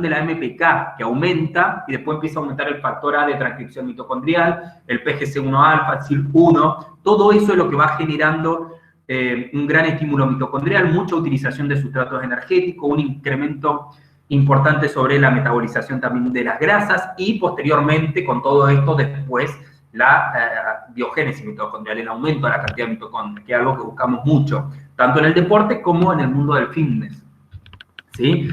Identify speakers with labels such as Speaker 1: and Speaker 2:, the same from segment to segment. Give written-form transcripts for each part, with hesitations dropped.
Speaker 1: de la MPK, que aumenta, y después empieza a aumentar el factor A de transcripción mitocondrial, el PGC1-alfa, el CYP1, todo eso es lo que va generando un gran estímulo mitocondrial, mucha utilización de sustratos energéticos, un incremento importante sobre la metabolización también de las grasas, y posteriormente, con todo esto, después, la biogénesis mitocondrial, el aumento de la cantidad de mitocondrias, que es algo que buscamos mucho, tanto en el deporte como en el mundo del fitness, ¿sí?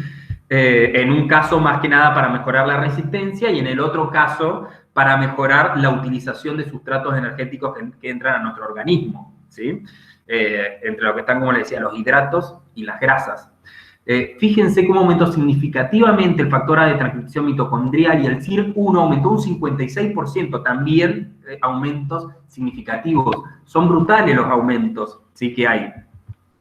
Speaker 1: En un caso, más que nada, para mejorar la resistencia, y en el otro caso, para mejorar la utilización de sustratos energéticos que entran a nuestro organismo, ¿sí? Entre lo que están, como les decía, los hidratos y las grasas. Fíjense cómo aumentó significativamente el factor A de transcripción mitocondrial, y el CYP1 aumentó un 56%, también aumentos significativos. Son brutales los aumentos, ¿sí? Que hay.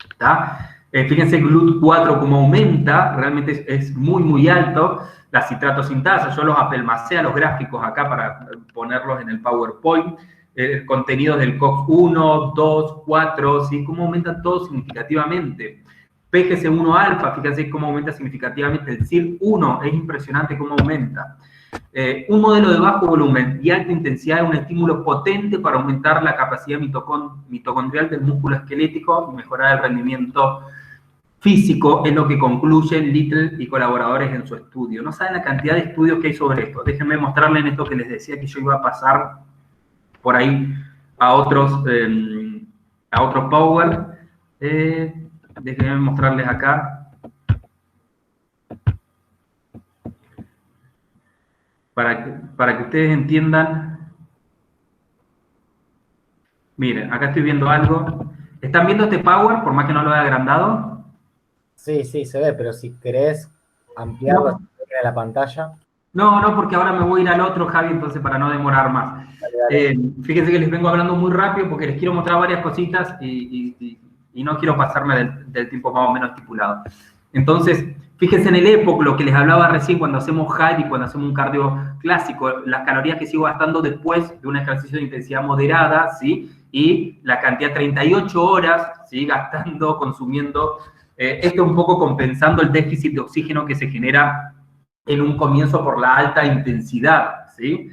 Speaker 1: ¿Está? Fíjense GLUT4 como aumenta, realmente es muy, muy alto. La citrato sintasa, yo los apelmacé a los gráficos acá para ponerlos en el PowerPoint. Contenidos del COX-1, 2, 4, ¿sí? Cómo aumentan todos significativamente. PGC1-alfa, fíjense cómo aumenta significativamente. El CYP1, es impresionante cómo aumenta. Un modelo de bajo volumen y alta intensidad es un estímulo potente para aumentar la capacidad mitocondrial del músculo esquelético y mejorar el rendimiento físico, es lo que concluyen Little y colaboradores en su estudio. No saben la cantidad de estudios que hay sobre esto. Déjenme mostrarles en esto que les decía que yo iba a pasar por ahí a otros Power. Déjenme mostrarles acá. Para que ustedes entiendan. Miren, acá estoy viendo algo. ¿Están viendo este Power, por más que no lo haya agrandado?
Speaker 2: Sí, sí, se ve, pero si querés ampliarlo en la pantalla.
Speaker 1: No, porque ahora me voy a ir al otro, Javi, entonces para no demorar más.
Speaker 2: Dale.
Speaker 1: Fíjense que les vengo hablando muy rápido porque les quiero mostrar varias cositas y no quiero pasarme del tiempo más o menos estipulado. Entonces, fíjense en el EPOC, lo que les hablaba recién, cuando hacemos HIIT y cuando hacemos un cardio clásico, las calorías que sigo gastando después de un ejercicio de intensidad moderada, ¿sí? Y la cantidad, 38 horas, ¿sí? Gastando, consumiendo, esto un poco compensando el déficit de oxígeno que se genera en un comienzo por la alta intensidad, ¿sí?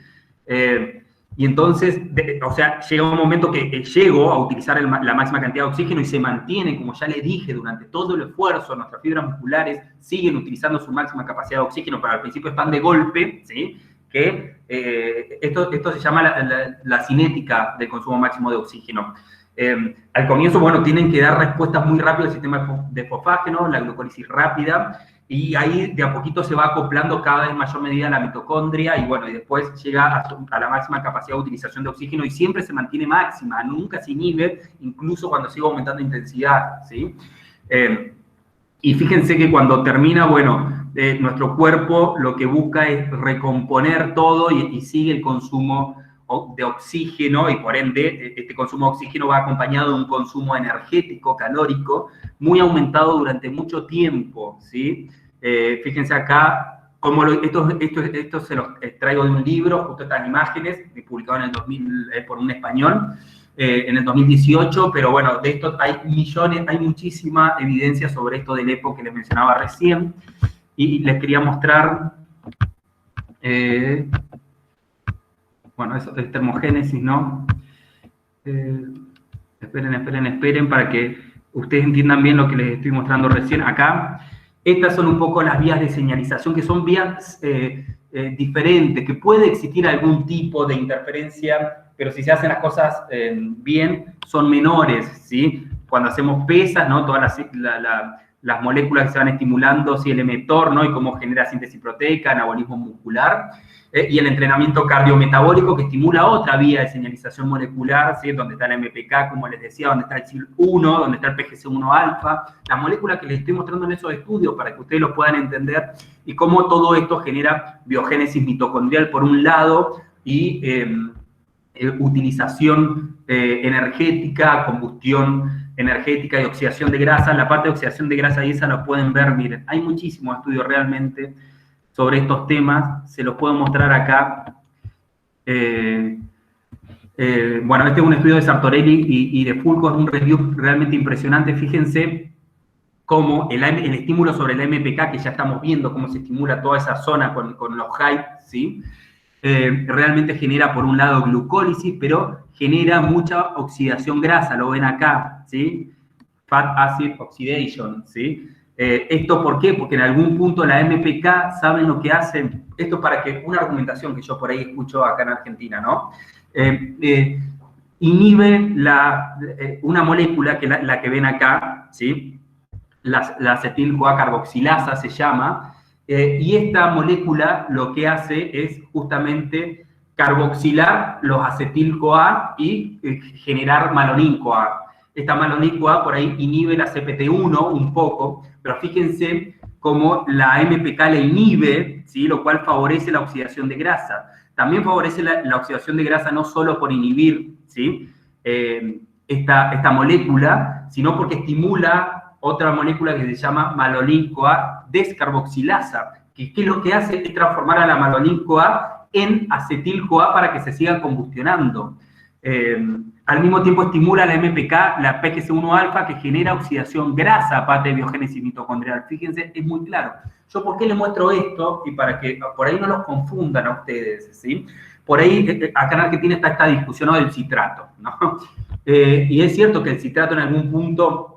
Speaker 1: Y entonces, o sea, llega un momento que llego a utilizar la máxima cantidad de oxígeno y se mantiene, como ya le dije, durante todo el esfuerzo, nuestras fibras musculares siguen utilizando su máxima capacidad de oxígeno, pero al principio están de golpe, ¿sí? Que esto se llama la cinética del consumo máximo de oxígeno. Al comienzo, bueno, tienen que dar respuestas muy rápidas al sistema de fosfágeno, la glucólisis rápida, y ahí de a poquito se va acoplando cada vez en mayor medida la mitocondria, y bueno, y después llega a la máxima capacidad de utilización de oxígeno, y siempre se mantiene máxima, nunca se inhibe, incluso cuando sigue aumentando intensidad, ¿sí? Y fíjense que cuando termina, bueno, nuestro cuerpo lo que busca es recomponer todo y sigue el consumo de oxígeno, y por ende este consumo de oxígeno va acompañado de un consumo energético, calórico, muy aumentado durante mucho tiempo, ¿sí? Fíjense acá, como esto se los extraigo de un libro, justo estas imágenes, publicado en el 2000 por un español, en el 2018, pero bueno, de esto hay millones, hay muchísima evidencia sobre esto del EPO que les mencionaba recién, y les quería mostrar, bueno, eso es termogénesis, ¿no? Esperen para que ustedes entiendan bien lo que les estoy mostrando recién acá. Estas son un poco las vías de señalización, que son vías diferentes, que puede existir algún tipo de interferencia, pero si se hacen las cosas bien, son menores, ¿sí? Cuando hacemos pesas, ¿no? Todas las moléculas que se van estimulando, ¿sí? El emetor, ¿no? Y cómo genera síntesis proteica, anabolismo muscular, y el entrenamiento cardiometabólico, que estimula otra vía de señalización molecular, ¿sí? Donde está la MPK, como les decía, donde está el CYP1, donde está el PGC1-alfa, las moléculas que les estoy mostrando en esos estudios para que ustedes lo puedan entender, y cómo todo esto genera biogénesis mitocondrial por un lado, y utilización energética, combustión energética y oxidación de grasa. La parte de oxidación de grasa, y esa la pueden ver, miren, hay muchísimos estudios realmente sobre estos temas, se los puedo mostrar acá. Bueno, este es un estudio de Sartorelli y de Fulco, es un review realmente impresionante. Fíjense cómo el estímulo sobre el MPK, que ya estamos viendo cómo se estimula toda esa zona con los HAI, ¿sí? Realmente genera, por un lado, glucólisis, pero genera mucha oxidación grasa, lo ven acá, ¿sí? Fat acid oxidation, ¿sí? ¿Esto por qué? Porque en algún punto la MPK, ¿saben lo que hacen? Esto para que, una argumentación que yo por ahí escucho acá en Argentina, ¿no? Inhibe una molécula, que la que ven acá, ¿sí? La acetil-CoA carboxilasa se llama, y esta molécula lo que hace es justamente carboxilar los acetil-CoA y generar malonin-CoA. Esta malonin-CoA por ahí inhibe la CPT1 un poco, pero fíjense cómo la MPK la inhibe, ¿sí? Lo cual favorece la oxidación de grasa. También favorece la oxidación de grasa no solo por inhibir, ¿sí? Esta molécula, sino porque estimula otra molécula que se llama malonin-CoA descarboxilasa, que lo que hace es transformar a la malonin-CoA en acetil-CoA para que se siga combustionando. Al mismo tiempo estimula la MPK, la PGC1-alfa, que genera oxidación grasa aparte de biogénesis mitocondrial. Fíjense, es muy claro. ¿Yo por qué les muestro esto? Y para que por ahí no los confundan a ustedes, ¿sí? Por ahí, acá en Argentina está esta discusión del citrato, ¿no? Y es cierto que el citrato en algún punto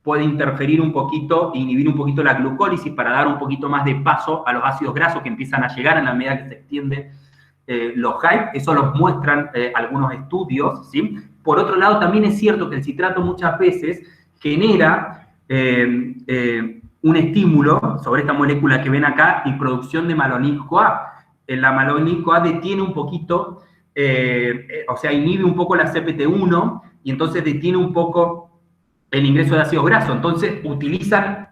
Speaker 1: puede interferir un poquito, inhibir un poquito la glucólisis para dar un poquito más de paso a los ácidos grasos que empiezan a llegar en la medida que se extiende los HAI. Eso los muestran algunos estudios, ¿sí? Por otro lado, también es cierto que el citrato muchas veces genera un estímulo sobre esta molécula que ven acá y producción de malonin-CoA. La malonin-CoA detiene un poquito, o sea, inhibe un poco la CPT1 y entonces detiene un poco el ingreso de ácidos grasos. Entonces utilizan,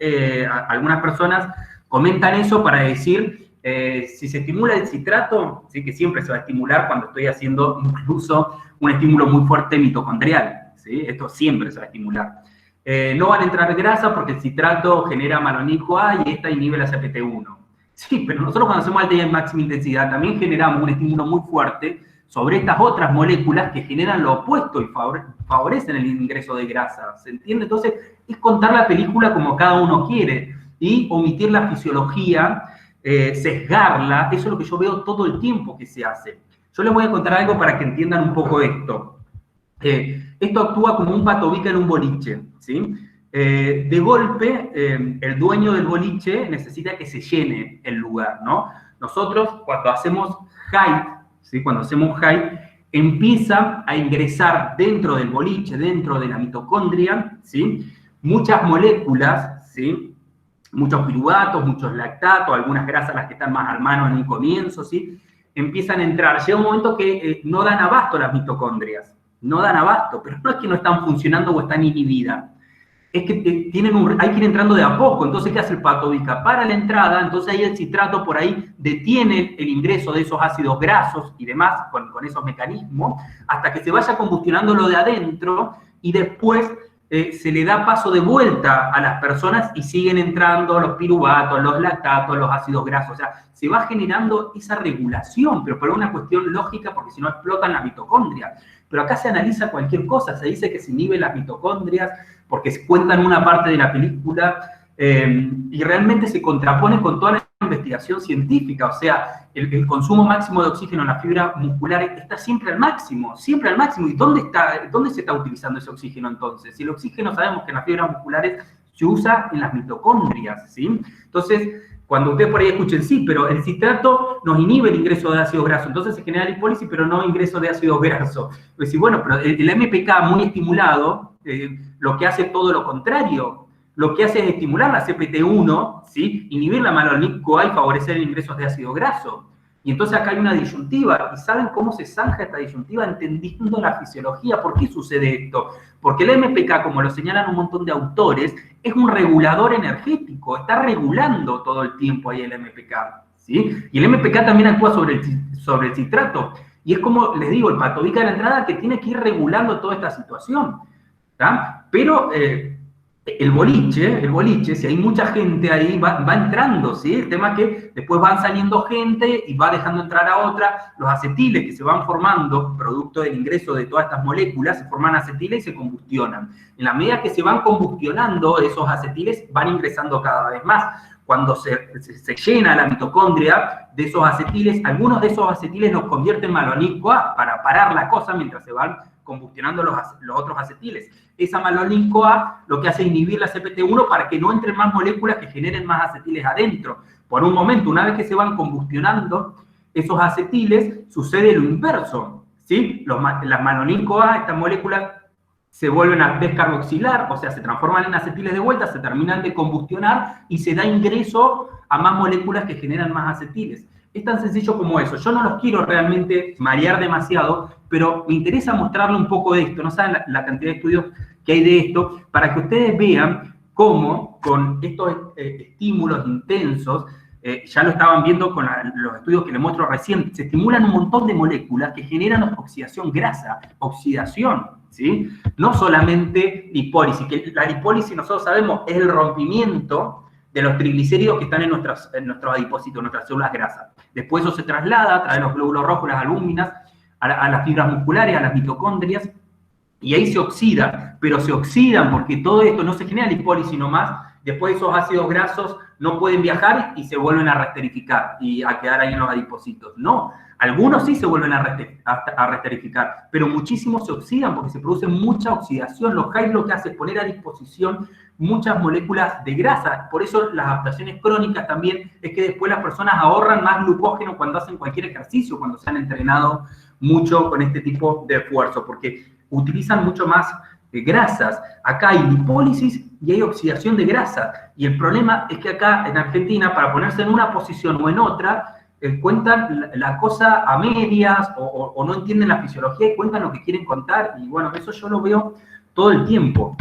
Speaker 1: algunas personas comentan eso para decir, si se estimula el citrato, ¿sí? Que siempre se va a estimular cuando estoy haciendo incluso un estímulo muy fuerte mitocondrial, ¿sí? Esto siempre se va a estimular. No van a entrar grasa porque el citrato genera malonin-CoA y esta inhibe la CPT1. Sí, pero nosotros cuando hacemos alta y en máxima intensidad también generamos un estímulo muy fuerte sobre estas otras moléculas que generan lo opuesto y favorecen el ingreso de grasa. ¿Se entiende? Entonces, es contar la película como cada uno quiere y omitir la fisiología, sesgarla. Eso es lo que yo veo todo el tiempo que se hace. Yo les voy a contar algo para que entiendan un poco esto. Esto actúa como un patobica en un boliche, ¿sí? De golpe, el dueño del boliche necesita que se llene el lugar, ¿no? Nosotros, cuando hacemos HAI, ¿sí? Cuando hacemos HAI, empieza a ingresar dentro del boliche, dentro de la mitocondria, ¿sí? Muchas moléculas, ¿sí? Muchos piruvatos, muchos lactatos, algunas grasas las que están más al mano en un comienzo, ¿sí? Empiezan a entrar. Llega un momento que no dan abasto las mitocondrias, no dan abasto, pero no es que no están funcionando o están inhibidas. Es que hay que ir entrando de a poco. Entonces, ¿qué hace el patobica? Para la entrada, entonces ahí el citrato por ahí detiene el ingreso de esos ácidos grasos y demás con esos mecanismos, hasta que se vaya combustionando lo de adentro y después se le da paso de vuelta a las personas y siguen entrando los piruvatos, los lactatos, los ácidos grasos. O sea, se va generando esa regulación, pero por una cuestión lógica, porque si no explotan las mitocondrias. Pero acá se analiza cualquier cosa, se dice que se inhiben las mitocondrias, porque cuentan una parte de la película, y realmente se contrapone con toda la investigación científica. O sea, el consumo máximo de oxígeno en las fibras musculares está siempre al máximo, siempre al máximo. ¿Y dónde se está utilizando ese oxígeno entonces? Si el oxígeno sabemos que en las fibras musculares se usa en las mitocondrias, ¿sí? Entonces, cuando ustedes por ahí escuchen, sí, pero el citrato nos inhibe el ingreso de ácidos grasos, entonces se genera lipólisis, pero no ingreso de ácidos grasos. Pues sí, bueno, pero el MPK muy estimulado, lo que hace todo lo contrario. Lo que hace es estimular la CPT1, ¿sí? Inhibir la malonin-CoA y favorecer el ingreso de ácido graso. Y entonces acá hay una disyuntiva. ¿Y saben cómo se zanja esta disyuntiva? Entendiendo la fisiología. ¿Por qué sucede esto? Porque el MPK, como lo señalan un montón de autores, es un regulador energético. Está regulando todo el tiempo ahí el MPK, ¿sí? Y el MPK también actúa sobre el citrato. Y es como, les digo, el patobica de la entrada que tiene que ir regulando toda esta situación, ¿tá? Pero el boliche, si hay mucha gente ahí, va entrando, ¿sí? El tema es que después van saliendo gente y va dejando entrar a otra. Los acetiles que se van formando, producto del ingreso de todas estas moléculas, se forman acetiles y se combustionan. En la medida que se van combustionando, esos acetiles van ingresando cada vez más. Cuando se llena la mitocondria de esos acetiles, algunos de esos acetiles los convierten en malonil-CoA para parar la cosa mientras se van combustionando los otros acetiles. Esa malonil-CoA lo que hace es inhibir la CPT1 para que no entren más moléculas que generen más acetiles adentro. Por un momento, una vez que se van combustionando esos acetiles, sucede lo inverso, ¿sí? Las malonil-CoA, estas moléculas, se vuelven a descarboxilar, o sea, se transforman en acetiles de vuelta, se terminan de combustionar y se da ingreso a más moléculas que generan más acetiles. Es tan sencillo como eso. Yo no los quiero realmente marear demasiado, pero me interesa mostrarle un poco de esto. No saben la cantidad de estudios que hay de esto, para que ustedes vean cómo con estos estímulos intensos, ya lo estaban viendo con los estudios que les muestro recién, se estimulan un montón de moléculas que generan oxidación grasa, oxidación, ¿sí? No solamente lipólisis, que la lipólisis nosotros sabemos es el rompimiento de los triglicéridos que están en nuestros adipocitos, en nuestras células grasas. Después eso se traslada a través de los glóbulos rojos, las albúminas, a las fibras musculares, a las mitocondrias, y ahí se oxida, pero se oxidan porque todo esto no se genera lipólisis nomás, después esos ácidos grasos no pueden viajar y se vuelven a resterificar y a quedar ahí en los adipocitos. No, algunos sí se vuelven a resterificar, pero muchísimos se oxidan porque se produce mucha oxidación. Los HIGH lo que hace es poner a disposición muchas moléculas de grasa. Por eso las adaptaciones crónicas también es que después las personas ahorran más glucógeno cuando hacen cualquier ejercicio, cuando se han entrenado mucho con este tipo de esfuerzo, porque utilizan mucho más grasas. Acá hay lipólisis y hay oxidación de grasa. Y el problema es que acá en Argentina, para ponerse en una posición o en otra, cuentan la cosa a medias o no entienden la fisiología y cuentan lo que quieren contar. Y bueno, eso yo lo veo todo el tiempo,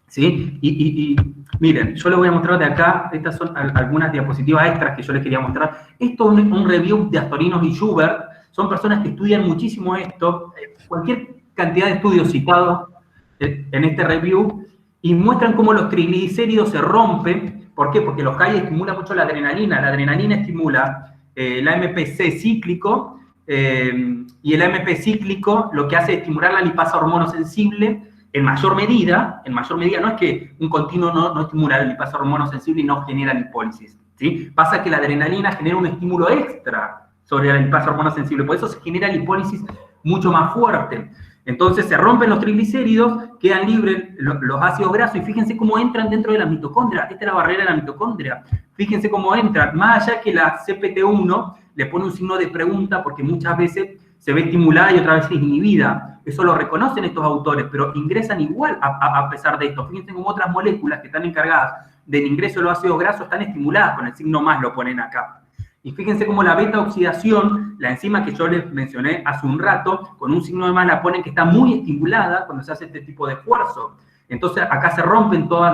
Speaker 1: ¿sí? Y miren, yo les voy a mostrar de acá, estas son algunas diapositivas extras que yo les quería mostrar. Esto es un review de Astorinos y Schubert. Son personas que estudian muchísimo esto. Cualquier cantidad de estudios citados en este review y muestran cómo los triglicéridos se rompen. ¿Por qué? Porque los HIGH estimulan mucho la adrenalina estimula el AMPC cíclico y el AMP cíclico lo que hace es estimular la lipasa hormonosensible en mayor medida, no es que un continuo no estimula la lipasa hormonosensible y no genera lipólisis, ¿sí? Pasa que la adrenalina genera un estímulo extra sobre la lipasa hormonosensible, por eso se genera lipólisis mucho más fuerte. Entonces se rompen los triglicéridos, quedan libres los ácidos grasos y fíjense cómo entran dentro de la mitocondria. Esta es la barrera de la mitocondria. Fíjense cómo entran, más allá que la CPT1 le pone un signo de pregunta porque muchas veces se ve estimulada y otras veces inhibida. Eso lo reconocen estos autores, pero ingresan igual a pesar de esto. Fíjense cómo otras moléculas que están encargadas del ingreso de los ácidos grasos están estimuladas, con el signo más lo ponen acá. Y fíjense cómo la beta-oxidación, la enzima que yo les mencioné hace un rato, con un signo de más la ponen que está muy estimulada cuando se hace este tipo de esfuerzo. Entonces acá se rompen todas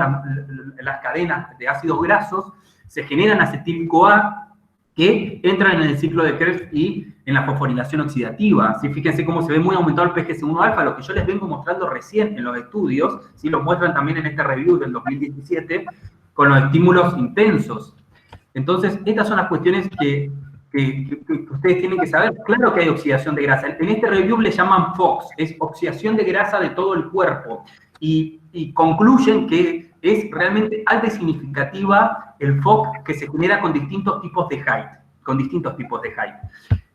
Speaker 1: las cadenas de ácidos grasos, se generan acetil-CoA que entran en el ciclo de Krebs y en la fosforilación oxidativa. ¿Sí? Fíjense cómo se ve muy aumentado el PGC1-alfa, lo que yo les vengo mostrando recién en los estudios, ¿sí? Lo muestran también en este review del 2017, con los estímulos intensos. Entonces, estas son las cuestiones que ustedes tienen que saber. Claro que hay oxidación de grasa. En este review le llaman FOX, es oxidación de grasa de todo el cuerpo. Y concluyen que es realmente alta y significativa el FOX que se genera con distintos tipos de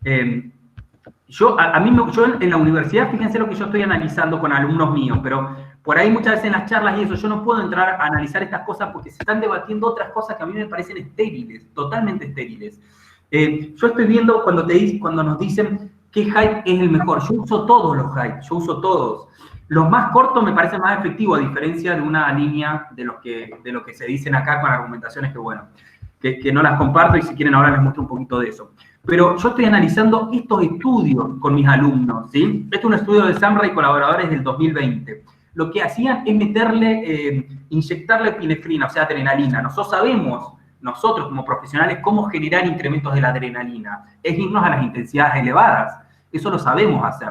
Speaker 1: HIGH. Yo en la universidad, fíjense lo que yo estoy analizando con alumnos míos, pero por ahí muchas veces en las charlas y eso, yo no puedo entrar a analizar estas cosas porque se están debatiendo otras cosas que a mí me parecen estériles, totalmente estériles. Yo estoy viendo cuando nos dicen qué HIGH es el mejor. Yo uso todos los HIGH, yo uso todos. Los más cortos me parecen más efectivos, a diferencia de una línea de lo que se dicen acá con argumentaciones que, bueno, que no las comparto y si quieren ahora les muestro un poquito de eso. Pero yo estoy analizando estos estudios con mis alumnos, ¿sí? Este es un estudio de Samra y colaboradores del 2020. Lo que hacían es inyectarle epinefrina, o sea, adrenalina. Nosotros como profesionales, cómo generar incrementos de la adrenalina. Es irnos a las intensidades elevadas. Eso lo sabemos hacer.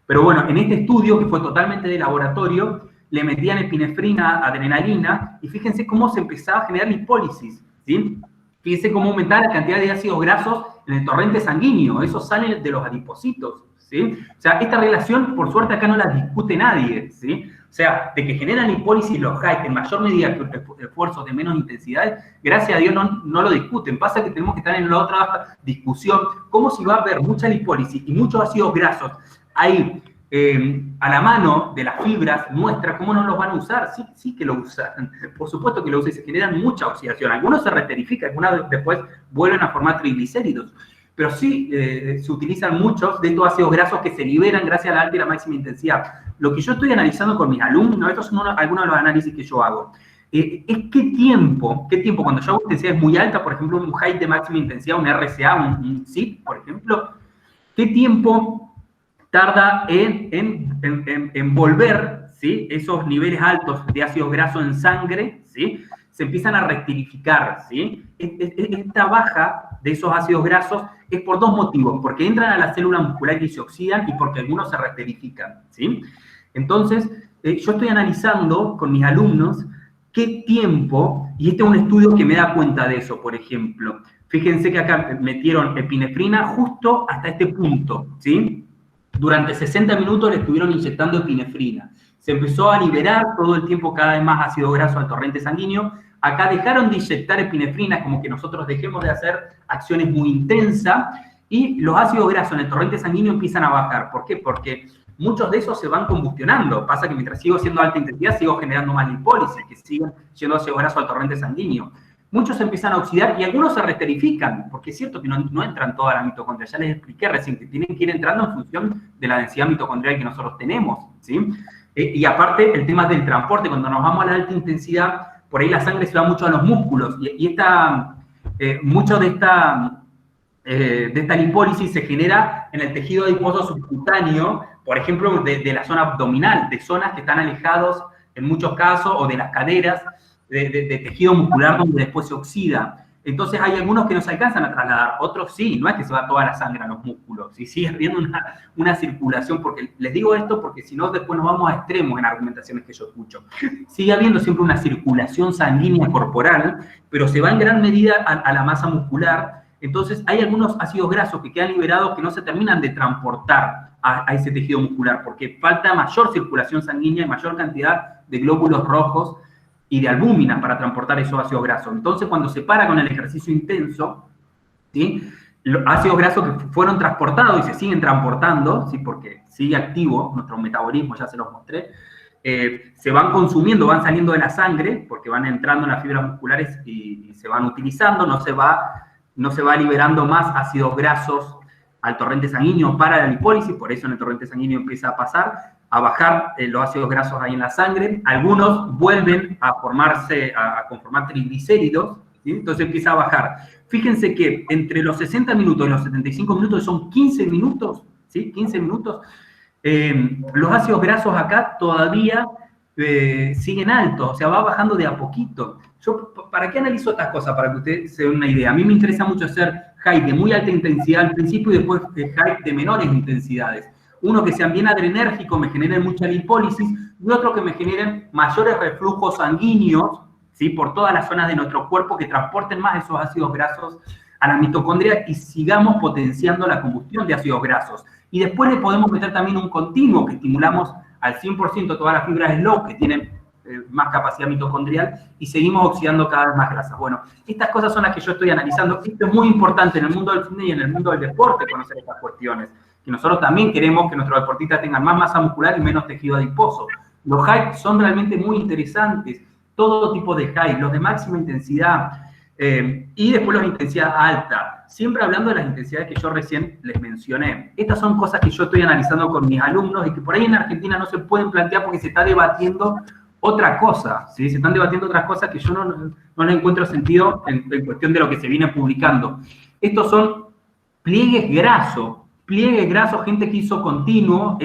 Speaker 1: Pero bueno, en este estudio, que fue totalmente de laboratorio, le metían epinefrina, adrenalina, y fíjense cómo se empezaba a generar lipólisis, ¿sí? Fíjense cómo aumentaba la cantidad de ácidos grasos en el torrente sanguíneo, eso sale de los adipocitos, ¿sí? O sea, esta relación, por suerte, acá no la discute nadie, ¿sí? O sea, de que generan lipólisis los HIIT en mayor medida que esfuerzos de menos intensidad, gracias a Dios no lo discuten. Pasa que tenemos que estar en la otra discusión, cómo si va a haber mucha lipólisis y muchos ácidos grasos ahí a la mano de las fibras nuestras, ¿cómo no los van a usar? Sí que lo usan, por supuesto que lo usan y se generan mucha oxidación. Algunos se reesterifican, algunas después vuelven a formar triglicéridos. Pero sí se utilizan muchos de estos ácidos grasos que se liberan gracias a la alta y la máxima intensidad. Lo que yo estoy analizando con mis alumnos, estos son algunos de los análisis que yo hago, es qué tiempo, cuando yo hago intensidades muy altas, por ejemplo, un HIIT de máxima intensidad, un RCA, un CIT, por ejemplo, qué tiempo tarda en volver, ¿sí? Esos niveles altos de ácidos grasos en sangre, ¿sí? Se empiezan a rectificar, ¿sí? Esta baja de esos ácidos grasos es por dos motivos, porque entran a la célula muscular y se oxidan y porque algunos se reesterifican, ¿sí? Entonces, yo estoy analizando con mis alumnos qué tiempo, y este es un estudio que me da cuenta de eso, por ejemplo. Fíjense que acá metieron epinefrina justo hasta este punto, ¿sí? Durante 60 minutos le estuvieron inyectando epinefrina. Se empezó a liberar todo el tiempo cada vez más ácido graso al torrente sanguíneo. Acá dejaron de inyectar epinefrina, como que nosotros dejemos de hacer acciones muy intensas, y los ácidos grasos en el torrente sanguíneo empiezan a bajar. ¿Por qué? Porque muchos de esos se van combustionando. Pasa que mientras sigo haciendo alta intensidad, sigo generando más lipólisis, que siguen yendo ácidos grasos al torrente sanguíneo. Muchos se empiezan a oxidar y algunos se reesterifican, porque es cierto que no entran toda la mitocondria. Ya les expliqué recién que tienen que ir entrando en función de la densidad mitocondrial que nosotros tenemos, ¿sí? Y aparte, el tema del transporte, cuando nos vamos a la alta intensidad, por ahí la sangre se va mucho a los músculos, y mucho de esta lipólisis se genera en el tejido adiposo subcutáneo, por ejemplo, de la zona abdominal, de zonas que están alejados en muchos casos, o de las caderas, de tejido muscular donde después se oxida. Entonces hay algunos que no se alcanzan a trasladar, otros sí, no es que se va toda la sangre a los músculos, y sigue habiendo una circulación, porque les digo esto porque si no después nos vamos a extremos en argumentaciones que yo escucho. Sigue habiendo siempre una circulación sanguínea corporal, pero se va en gran medida a la masa muscular. Entonces hay algunos ácidos grasos que quedan liberados que no se terminan de transportar a ese tejido muscular, porque falta mayor circulación sanguínea y mayor cantidad de glóbulos rojos y de albúmina para transportar esos ácidos grasos. Entonces, cuando se para con el ejercicio intenso, ¿sí? Los ácidos grasos que fueron transportados y se siguen transportando, ¿sí? Porque sigue activo nuestro metabolismo, ya se los mostré, se van consumiendo, van saliendo de la sangre, porque van entrando en las fibras musculares y se van utilizando, no se va liberando más ácidos grasos al torrente sanguíneo para la lipólisis, por eso en el torrente sanguíneo empieza a pasar, a bajar los ácidos grasos ahí en la sangre. Algunos vuelven a conformar triglicéridos, ¿sí? Entonces empieza a bajar. Fíjense que entre los 60 minutos y los 75 minutos, son 15 minutos, ¿sí? 15 minutos, los ácidos grasos acá todavía siguen altos, o sea, va bajando de a poquito. Yo, ¿para qué analizo estas cosas? Para que ustedes se den una idea. A mí me interesa mucho hacer HIIT de muy alta intensidad al principio y después HIIT de menores intensidades. Uno que sean bien adrenérgicos, me generen mucha lipólisis, y otro que me generen mayores reflujos sanguíneos, ¿sí? Por todas las zonas de nuestro cuerpo, que transporten más esos ácidos grasos a la mitocondria y sigamos potenciando la combustión de ácidos grasos. Y después le podemos meter también un continuo que estimulamos al 100% todas las fibras slow que tienen más capacidad mitocondrial y seguimos oxidando cada vez más grasas. Bueno, estas cosas son las que yo estoy analizando. Esto es muy importante en el mundo del fitness y en el mundo del deporte, conocer estas cuestiones. Que nosotros también queremos que nuestros deportistas tengan más masa muscular y menos tejido adiposo. Los HIIT son realmente muy interesantes, todo tipo de HIIT, los de máxima intensidad y después los de intensidad alta. Siempre hablando de las intensidades que yo recién les mencioné. Estas son cosas que yo estoy analizando con mis alumnos y que por ahí en Argentina no se pueden plantear porque se está debatiendo otra cosa, ¿sí? Se están debatiendo otras cosas que yo no le encuentro sentido en cuestión de lo que se viene publicando. Estos son pliegues grasos, gente que hizo continuo,